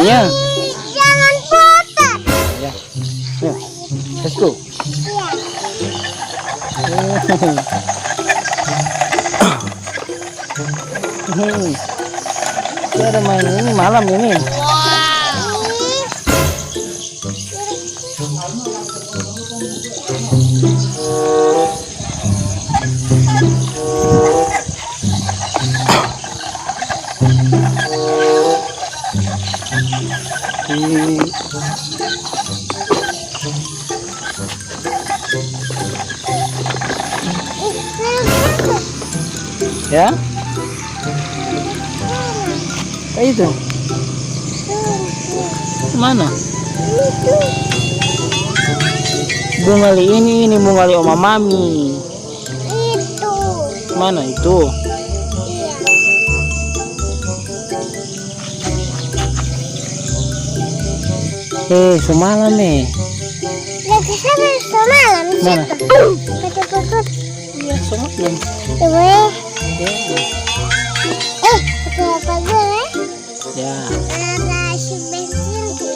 Iya. Jangan putar. Ya. Ya. Let's go. Kita ada main ini malam ini. Ya, kayak itu. Mana? Bungali ini bungali oma mami. Itu. Mana itu? Semalam nih. Lagi sama semalam. Mana? Kata pokok. Iya, semalam. Coba. Ya. Apa gue? Ya. Ada si bensin itu.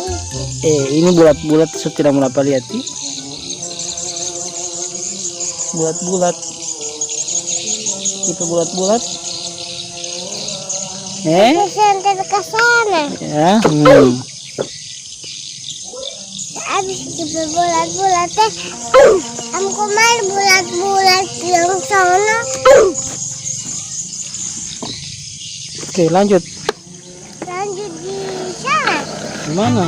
Ini bulat-bulat tidak mengapa lihat sih. Bulat-bulat. Itu bulat-bulat. Santai ke sana. Ya. Abis itu bulat-bulat teh. Aku main bulat-bulat yang sana. Oke, lanjut. Lanjut di sana. Di mana?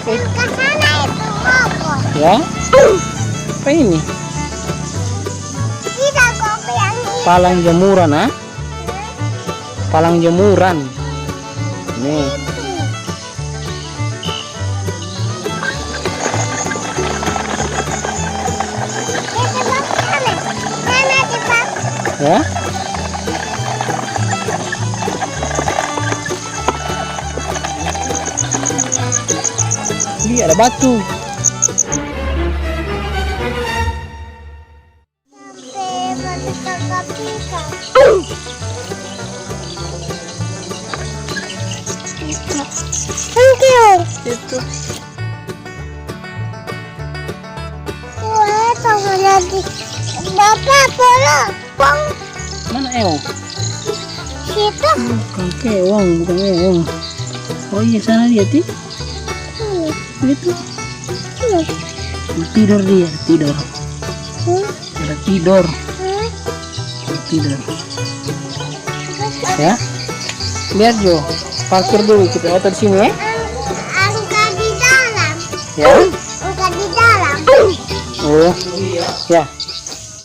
Ke sana itu kok. Ya. Apa ini? Kita kopi yang ini. Palang jemuran, ah? Palang jemuran. Nih. Ya. Ini ada batu. Thank you. Itu. Wah, tunggu lagi. Bapak pulang. Pong. Mana eong? Situ. Bukan keong, bukan eong. Oh iya, sana dia ti. Itu. Tidur dia, tidur. Ada tidur. Tidur. Ya. Biar Jo, parkir dulu kita otot sini ya. Angka di dalam. Ya. Angka di dalam. Oh. Ya.